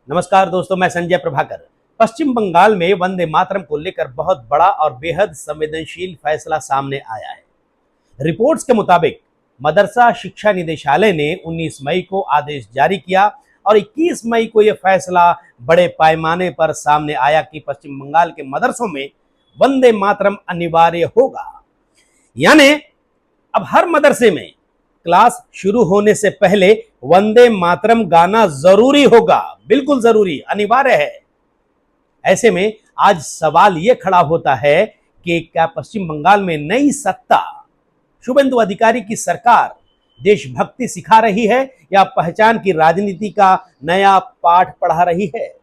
नमस्कार दोस्तों, मैं संजय प्रभाकर। पश्चिम बंगाल में वंदे मातरम को लेकर बहुत बड़ा और बेहद संवेदनशील फैसला सामने आया है। रिपोर्ट्स के मुताबिक मदरसा शिक्षा निदेशालय ने 19 मई को आदेश जारी किया और 21 मई को यह फैसला बड़े पैमाने पर सामने आया कि पश्चिम बंगाल के मदरसों में वंदे मातरम अनिवार्य होगा। यानी अब हर मदरसे में क्लास शुरू होने से पहले वंदे मातरम गाना जरूरी होगा, बिल्कुल जरूरी, अनिवार्य है। ऐसे में आज सवाल यह खड़ा होता है कि क्या पश्चिम बंगाल में नई सत्ता शुभेंदु अधिकारी की सरकार देशभक्ति सिखा रही है या पहचान की राजनीति का नया पाठ पढ़ा रही है?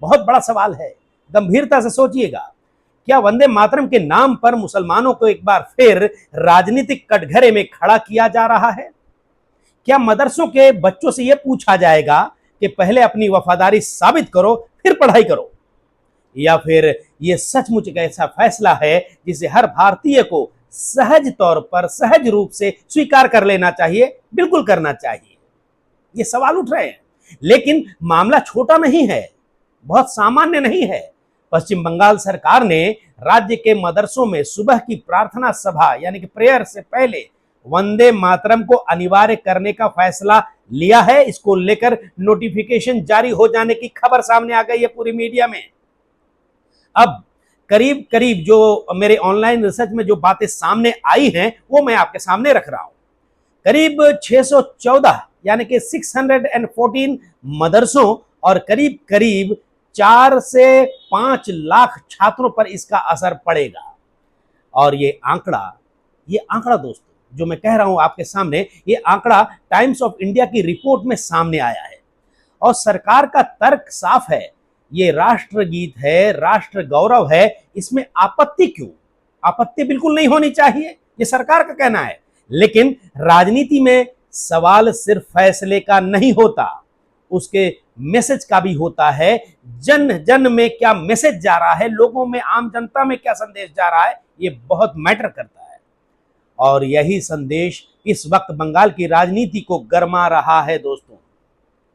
बहुत बड़ा सवाल है, गंभीरता से सोचिएगा। क्या वंदे मातरम के नाम पर मुसलमानों को एक बार फिर राजनीतिक कटघरे में खड़ा किया जा रहा है? क्या मदरसों के बच्चों से यह पूछा जाएगा कि पहले अपनी वफादारी साबित करो फिर पढ़ाई करो? या फिर यह सचमुच एक ऐसा फैसला है जिसे हर भारतीय को सहज तौर पर, सहज रूप से स्वीकार कर लेना चाहिए, बिल्कुल करना चाहिए? ये सवाल उठ रहे हैं। लेकिन मामला छोटा नहीं है, बहुत सामान्य नहीं है। पश्चिम बंगाल सरकार ने राज्य के मदरसों में सुबह की प्रार्थना सभा यानी कि प्रेयर से पहले वंदे मातरम को अनिवार्य करने का फैसला लिया है। इसको लेकर नोटिफिकेशन जारी हो जाने की खबर सामने आ गई है पूरी मीडिया में। अब करीब करीब जो मेरे ऑनलाइन रिसर्च में जो बातें सामने आई हैं वो मैं आपके सामने रख रहा हूं। करीब 614 यानी कि 614 मदरसों और करीब करीब 4 से 5 लाख छात्रों पर इसका असर पड़ेगा। और ये आंकड़ा दोस्तों जो मैं कह रहा हूं आपके सामने, ये आंकड़ा टाइम्स ऑफ इंडिया की रिपोर्ट में सामने आया है। और सरकार का तर्क साफ है, ये राष्ट्रगीत है, राष्ट्र गौरव है, इसमें आपत्ति क्यों? आपत्ति बिल्कुल नहीं होनी चाहिए, ये सरकार का कहना है। लेकिन राजनीति में सवाल सिर्फ फैसले का नहीं होता, उसके मैसेज का भी होता है। जन जन में क्या मैसेज जा रहा है, लोगों में, आम जनता में क्या संदेश जा रहा है, ये बहुत मैटर करता है। और यही संदेश इस वक्त बंगाल की राजनीति को गरमा रहा है दोस्तों।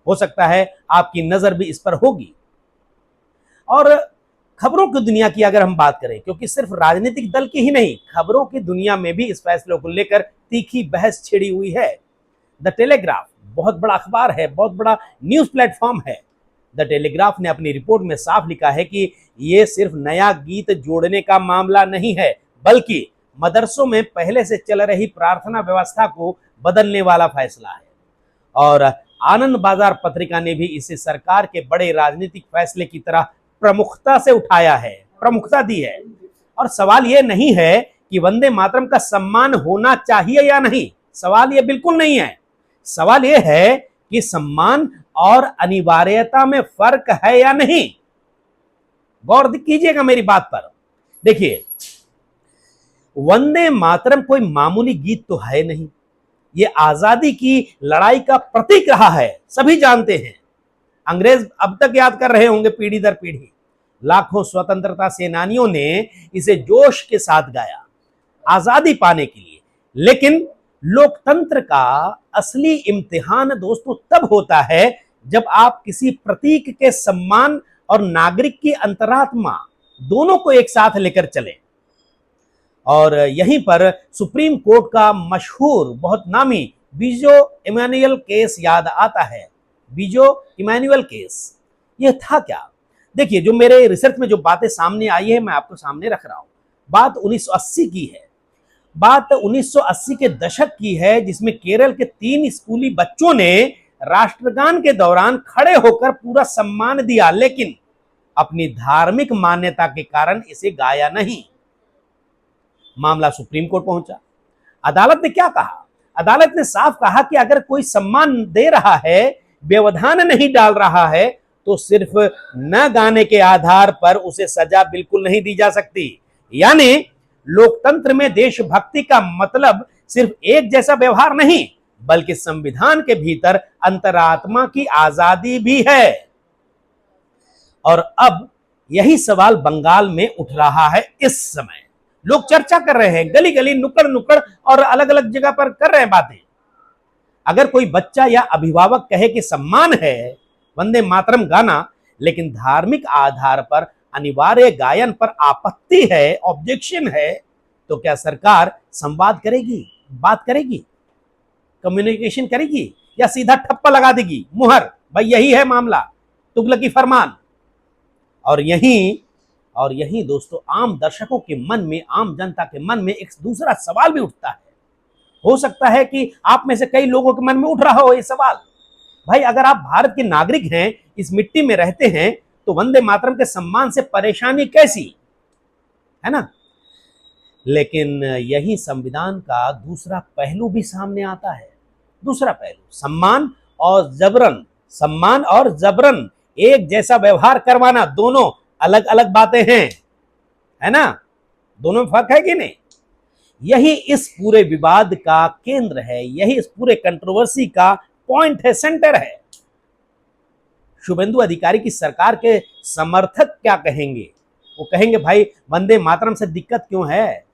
हो सकता है आपकी नजर भी इस पर होगी। और खबरों की दुनिया की अगर हम बात करें, क्योंकि सिर्फ राजनीतिक दल की ही नहीं, खबरों की दुनिया में भी इस फैसले को लेकर तीखी बहस छिड़ी हुई है। द टेलीग्राफ बहुत बड़ा अखबार है, बहुत बड़ा न्यूज प्लेटफॉर्म है। द टेलीग्राफ ने अपनी रिपोर्ट में साफ लिखा है कि यह सिर्फ नया गीत जोड़ने का मामला नहीं है, बल्कि मदरसों में पहले से चल रही प्रार्थना व्यवस्था को बदलने वाला फैसला है। और आनंद बाजार पत्रिका ने भी इसे सरकार के बड़े राजनीतिक फैसले की तरह प्रमुखता से उठाया है, प्रमुखता दी है। और सवाल यह नहीं है कि वंदे मातरम का सम्मान होना चाहिए या नहीं, सवाल यह बिल्कुल नहीं है। सवाल यह है कि सम्मान और अनिवार्यता में फर्क है या नहीं। गौर कीजिएगा मेरी बात पर। देखिए, वंदे मातरम कोई मामूली गीत तो है नहीं, यह आजादी की लड़ाई का प्रतीक रहा है, सभी जानते हैं। अंग्रेज अब तक याद कर रहे होंगे पीढ़ी दर पीढ़ी। लाखों स्वतंत्रता सेनानियों ने इसे जोश के साथ गाया आजादी पाने के लिए। लेकिन लोकतंत्र का असली इम्तिहान दोस्तों तब होता है जब आप किसी प्रतीक के सम्मान और नागरिक की अंतरात्मा दोनों को एक साथ लेकर चले। और यहीं पर सुप्रीम कोर्ट का मशहूर, बहुत नामी बीजो इमैनुअल केस याद आता है। बीजो इमैनुअल केस, यह था क्या? देखिए, जो मेरे रिसर्च में जो बातें सामने आई है मैं आपको सामने रख रहा हूं। बात 1980 की है, बात 1980 के दशक की है, जिसमें केरल के 3 स्कूली बच्चों ने राष्ट्रगान के दौरान खड़े होकर पूरा सम्मान दिया, लेकिन अपनी धार्मिक मान्यता के कारण इसे गाया नहीं। मामला सुप्रीम कोर्ट पहुंचा। अदालत ने क्या कहा? अदालत ने साफ कहा कि अगर कोई सम्मान दे रहा है, व्यवधान नहीं डाल रहा है, तो सिर्फ न गाने के आधार पर उसे सजा बिल्कुल नहीं दी जा सकती। यानी लोकतंत्र में देशभक्ति का मतलब सिर्फ एक जैसा व्यवहार नहीं, बल्कि संविधान के भीतर अंतरात्मा की आजादी भी है। और अब यही सवाल बंगाल में उठ रहा है। इस समय लोग चर्चा कर रहे हैं, गली गली, नुक्कड़ नुक्कड़ और अलग अलग जगह पर कर रहे हैं बातें। अगर कोई बच्चा या अभिभावक कहे कि सम्मान है, वंदे मातरम गाना, लेकिन धार्मिक आधार पर अनिवार्य गायन पर आपत्ति है, ऑब्जेक्शन है, तो क्या सरकार संवाद करेगी, बात करेगी, कम्युनिकेशन करेगी, या सीधा ठप्पा लगा देगी, मुहर, भाई यही है मामला, तुगलकी फरमान। और यही दोस्तों आम दर्शकों के मन में, आम जनता के मन में एक दूसरा सवाल भी उठता है। हो सकता है कि आप में से कई लोगों के मन में उठ रहा हो ये सवाल, भाई अगर आप भारत के नागरिक हैं, इस मिट्टी में रहते हैं, तो वंदे मातरम के सम्मान से परेशानी कैसी, है ना। लेकिन यही संविधान का दूसरा पहलू भी सामने आता है। दूसरा पहलू, सम्मान और जबरन एक जैसा व्यवहार करवाना, दोनों अलग अलग बातें हैं, है ना, दोनों में फर्क है कि नहीं। यही इस पूरे विवाद का केंद्र है, यही इस पूरे कंट्रोवर्सी का पॉइंट है, सेंटर है। शुभेंदु अधिकारी की सरकार के समर्थक क्या कहेंगे, वो कहेंगे भाई वंदे मातरम से दिक्कत क्यों है,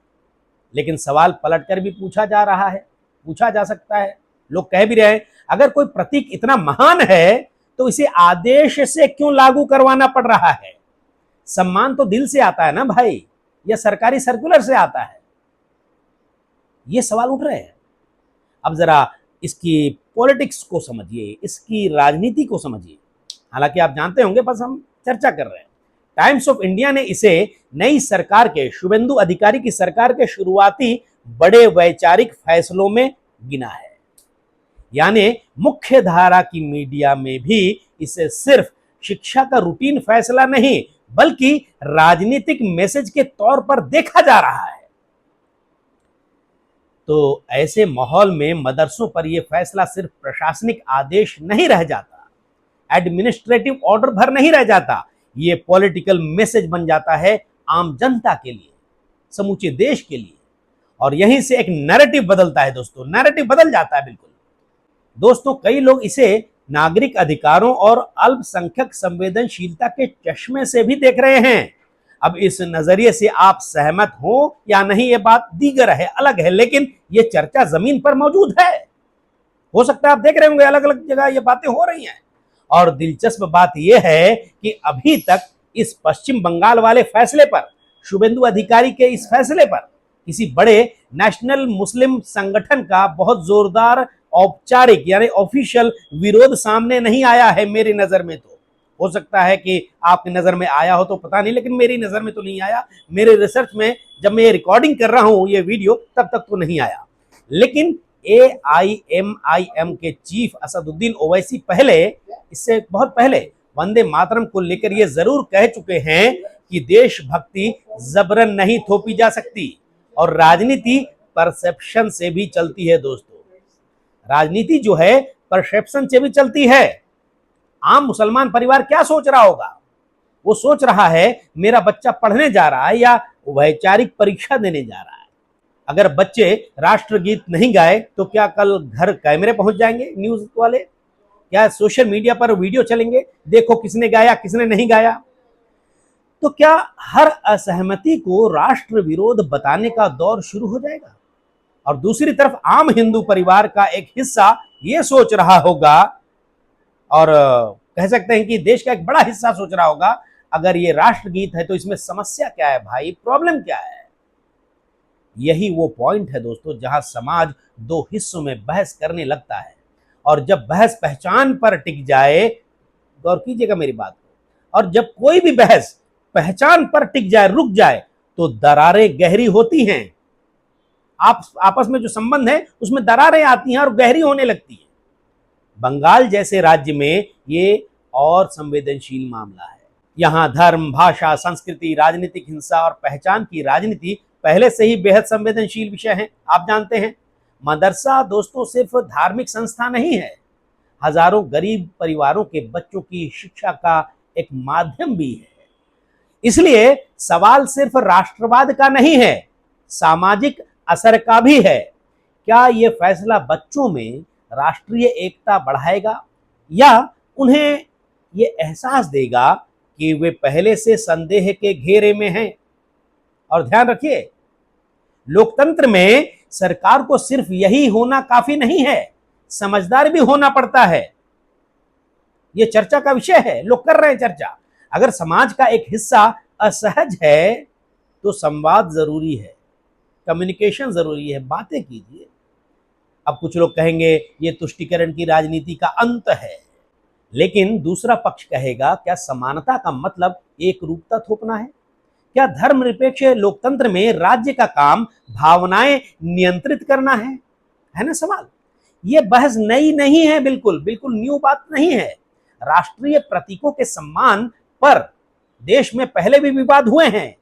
लेकिन सवाल पलटकर भी पूछा जा रहा है, पूछा जा सकता है, लोग कह भी रहे हैं अगर कोई प्रतीक इतना महान है तो इसे आदेश से क्यों लागू करवाना पड़ रहा है। सम्मान तो दिल से आता है ना भाई, या सरकारी सर्कुलर से आता है, ये सवाल उठ रहे हैं। अब जरा इसकी पॉलिटिक्स को समझिए, इसकी राजनीति को समझिए। हालांकि आप जानते होंगे, बस हम चर्चा कर रहे हैं। टाइम्स ऑफ इंडिया ने इसे नई सरकार के, शुभेंदु अधिकारी की सरकार के शुरुआती बड़े वैचारिक फैसलों में गिना है। यानी मुख्य धारा की मीडिया में भी इसे सिर्फ शिक्षा का रूटीन फैसला नहीं, बल्कि राजनीतिक मैसेज के तौर पर देखा जा रहा है। तो ऐसे माहौल में मदरसों पर यह फैसला सिर्फ प्रशासनिक आदेश नहीं रह जाता, एडमिनिस्ट्रेटिव ऑर्डर भर नहीं रह जाता, ये पॉलिटिकल मैसेज बन जाता है आम जनता के लिए, समूचे देश के लिए। और यहीं से एक नैरेटिव बदलता है दोस्तों, नैरेटिव बदल जाता है बिल्कुल। दोस्तों कई लोग इसे नागरिक अधिकारों और अल्पसंख्यक संवेदनशीलता के चश्मे से भी देख रहे हैं। अब इस नजरिए से आप सहमत हो या नहीं, ये बात दीगर है, अलग है, लेकिन ये चर्चा जमीन पर मौजूद है। हो सकता है आप देख रहे होंगे अलग अलग जगह ये बातें हो रही हैं। और दिलचस्प बात यह है कि अभी तक इस पश्चिम बंगाल वाले फैसले पर, शुभेंदु अधिकारी के इस फैसले पर किसी बड़े नेशनल मुस्लिम संगठन का बहुत जोरदार औपचारिक यानी ऑफिशियल विरोध सामने नहीं आया है मेरी नजर में। तो हो सकता है कि आपकी नजर में आया हो तो पता नहीं, लेकिन मेरी नजर में तो नहीं आया। मेरे रिसर्च में जब मैं ये रिकॉर्डिंग कर रहा हूं ये वीडियो, तब तक तो नहीं आया। लेकिन AIMIM के चीफ असदुद्दीन ओवैसी पहले, इससे बहुत पहले, वंदे मातरम को लेकर ये जरूर कह चुके हैं कि देशभक्ति जबरन नहीं थोपी जा सकती, और राजनीति परसेप्शन से भी चलती है दोस्तों। राजनीति जो है परसेप्शन से भी चलती है। आम मुसलमान परिवार क्या सोच रहा होगा, वो सोच रहा है मेरा बच्चा पढ़ने जा रहा है या वैचारिक परीक्षा देने जा रहा है, अगर बच्चे राष्ट्रगीत नहीं गाए तो क्या कल घर कैमरे पहुंच जाएंगे न्यूज वाले, क्या सोशल मीडिया पर वीडियो चलेंगे, देखो किसने गाया किसने नहीं गाया। तो क्या हर असहमति को राष्ट्र विरोध बताने का दौर शुरू हो जाएगा। और दूसरी तरफ आम हिंदू परिवार का एक हिस्सा ये सोच रहा होगा, और कह सकते हैं कि देश का एक बड़ा हिस्सा सोच रहा होगा, अगर ये राष्ट्रगीत है तो इसमें समस्या क्या है भाई, प्रॉब्लम क्या है। यही वो पॉइंट है दोस्तों जहां समाज दो हिस्सों में बहस करने लगता है। और जब बहस पहचान पर टिक जाए, गौर कीजिएगा मेरी बात को, और जब कोई भी बहस पहचान पर टिक जाए, रुक जाए, तो दरारें गहरी होती हैं। आप आपस में जो संबंध है उसमें दरारें आती हैं और गहरी होने लगती है। बंगाल जैसे राज्य में ये और संवेदनशील मामला है। यहाँ धर्म, भाषा, संस्कृति, राजनीतिक हिंसा और पहचान की राजनीति पहले से ही बेहद संवेदनशील विषय है। आप जानते हैं मदरसा दोस्तों सिर्फ धार्मिक संस्था नहीं है, हजारों गरीब परिवारों के बच्चों की शिक्षा का एक माध्यम भी है। इसलिए सवाल सिर्फ राष्ट्रवाद का नहीं है, सामाजिक असर का भी है। क्या यह फैसला बच्चों में राष्ट्रीय एकता बढ़ाएगा या उन्हें यह एहसास देगा कि वे पहले से संदेह के घेरे में हैं। और ध्यान रखिए, लोकतंत्र में सरकार को सिर्फ यही होना काफी नहीं है, समझदार भी होना पड़ता है। ये चर्चा का विषय है, लोग कर रहे हैं चर्चा। अगर समाज का एक हिस्सा असहज है तो संवाद जरूरी है, कम्युनिकेशन जरूरी है, बातें कीजिए। अब कुछ लोग कहेंगे ये तुष्टीकरण की राजनीति का अंत है, लेकिन दूसरा पक्ष कहेगा क्या समानता का मतलब एक रूपता थोपना है? क्या धर्मनिरपेक्ष लोकतंत्र में राज्य का काम भावनाएं नियंत्रित करना है ना सवाल। ये बहस नई नहीं है, बिल्कुल बिल्कुल न्यू बात नहीं है। राष्ट्रीय प्रतीकों के सम्मान पर देश में पहले भी विवाद हुए हैं,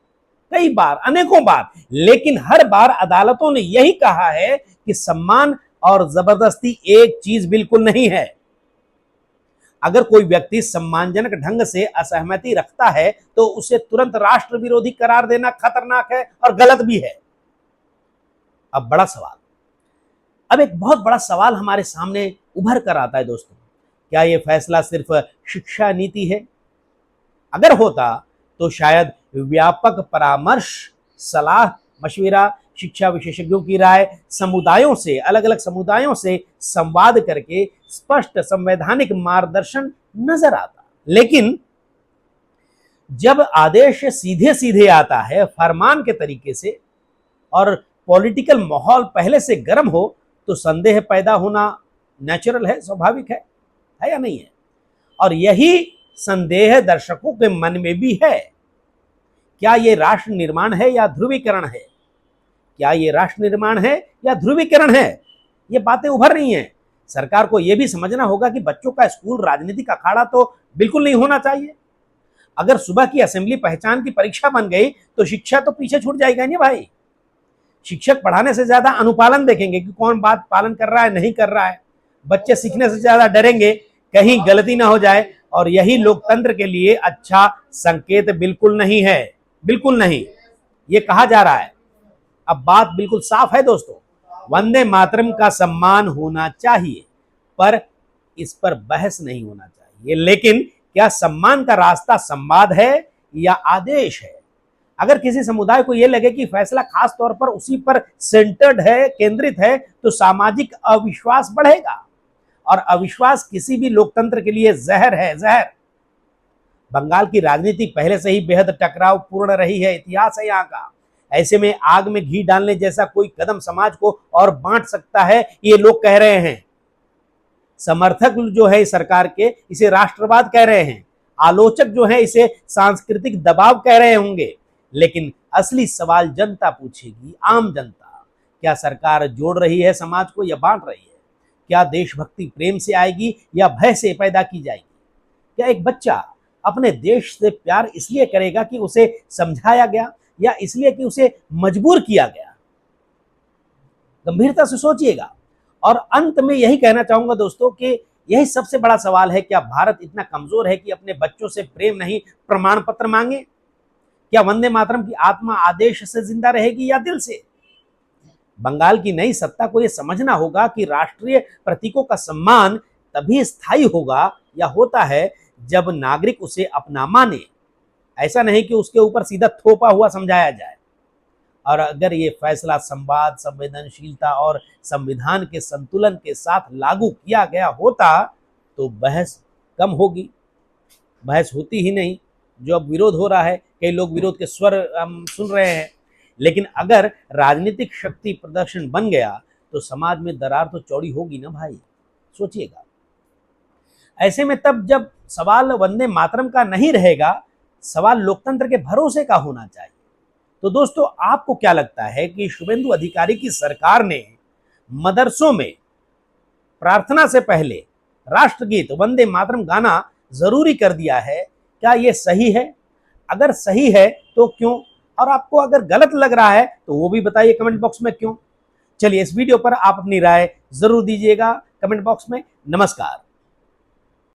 कई बार, अनेकों बार, लेकिन हर बार अदालतों ने यही कहा है कि सम्मान और जबरदस्ती एक चीज बिल्कुल नहीं है। अगर कोई व्यक्ति सम्मानजनक ढंग से असहमति रखता है तो उसे तुरंत राष्ट्र विरोधी करार देना खतरनाक है और गलत भी है। अब बड़ा सवाल, अब एक बहुत बड़ा सवाल हमारे सामने उभर कर आता है दोस्तों, क्या यह फैसला सिर्फ शिक्षा नीति है? अगर होता तो शायद व्यापक परामर्श, सलाह मशविरा, शिक्षा विशेषज्ञों की राय, समुदायों से, अलग अलग समुदायों से संवाद करके स्पष्ट संवैधानिक मार्गदर्शन नजर आता। लेकिन जब आदेश सीधे सीधे आता है फरमान के तरीके से और पॉलिटिकल माहौल पहले से गर्म हो तो संदेह पैदा होना नेचुरल है, स्वाभाविक है या नहीं है? और यही संदेह दर्शकों के मन में भी है। क्या ये राष्ट्र निर्माण है या ध्रुवीकरण है? क्या ये राष्ट्र निर्माण है या ध्रुवीकरण है? ये बातें उभर रही हैं। सरकार को यह भी समझना होगा कि बच्चों का स्कूल राजनीतिक अखाड़ा तो बिल्कुल नहीं होना चाहिए। अगर सुबह की असेंबली पहचान की परीक्षा बन गई तो शिक्षा तो पीछे छूट जाएगा नहीं भाई। शिक्षक पढ़ाने से ज्यादा अनुपालन देखेंगे कि कौन बात पालन कर रहा है, नहीं कर रहा है। बच्चे सीखने से ज्यादा डरेंगे कहीं गलती ना हो जाए, और यही लोकतंत्र के लिए अच्छा संकेत बिल्कुल नहीं है, बिल्कुल नहीं। ये कहा जा रहा है, अब बात बिल्कुल साफ है दोस्तों, वंदे मातरम का सम्मान होना चाहिए, पर इस पर बहस नहीं होना चाहिए। लेकिन क्या सम्मान का रास्ता संवाद है या आदेश है? अगर किसी समुदाय को यह लगे कि फैसला खास तौर पर उसी पर सेंटर्ड है, केंद्रित है, तो सामाजिक अविश्वास बढ़ेगा, और अविश्वास किसी भी लोकतंत्र के लिए जहर है, जहर। बंगाल की राजनीति पहले से ही बेहद टकराव पूर्ण रही है, इतिहास है यहाँ का। ऐसे में आग में घी डालने जैसा कोई कदम समाज को और बांट सकता है, ये लोग कह रहे हैं। समर्थक जो है सरकार के इसे राष्ट्रवाद कह रहे हैं, आलोचक जो है इसे सांस्कृतिक दबाव कह रहे होंगे। लेकिन असली सवाल जनता पूछेगी, आम जनता। क्या सरकार जोड़ रही है समाज को या बांट रही है? क्या देशभक्ति प्रेम से आएगी या भय से पैदा की जाएगी? क्या एक बच्चा अपने देश से प्यार इसलिए करेगा कि उसे समझाया गया, या इसलिए कि उसे मजबूर किया गया? गंभीरता से सोचिएगा। और अंत में यही कहना चाहूंगा दोस्तों कि यही सबसे बड़ा सवाल है, क्या भारत इतना कमजोर है कि अपने बच्चों से प्रेम नहीं प्रमाण पत्र मांगे? क्या वंदे मातरम की आत्मा आदेश से जिंदा रहेगी या दिल से? बंगाल की नई सत्ता को यह समझना होगा कि राष्ट्रीय प्रतीकों का सम्मान तभी स्थायी होगा या होता है जब नागरिक उसे अपना माने, ऐसा नहीं कि उसके ऊपर सीधा थोपा हुआ समझाया जाए। और अगर ये फैसला संवाद, संवेदनशीलता और संविधान के संतुलन के साथ लागू किया गया होता तो बहस कम होगी। बहस होती ही नहीं, जो अब विरोध हो रहा है, कई लोग विरोध के स्वर हम सुन रहे हैं। लेकिन अगर राजनीतिक शक्ति प्रदर्शन बन गया तो समाज में दरार तो चौड़ी होगी ना भाई, सोचिएगा। ऐसे में तब जब सवाल वंदे मातरम का नहीं रहेगा, सवाल लोकतंत्र के भरोसे का होना चाहिए। तो दोस्तों, आपको क्या लगता है कि शुभेंदु अधिकारी की सरकार ने मदरसों में प्रार्थना से पहले राष्ट्रगीत वंदे मातरम गाना जरूरी कर दिया है? क्या यह सही है? अगर सही है तो क्यों? और आपको अगर गलत लग रहा है तो वो भी बताइए कमेंट बॉक्स में क्यों। चलिए, इस वीडियो पर आप अपनी राय जरूर दीजिएगा कमेंट बॉक्स में। नमस्कार।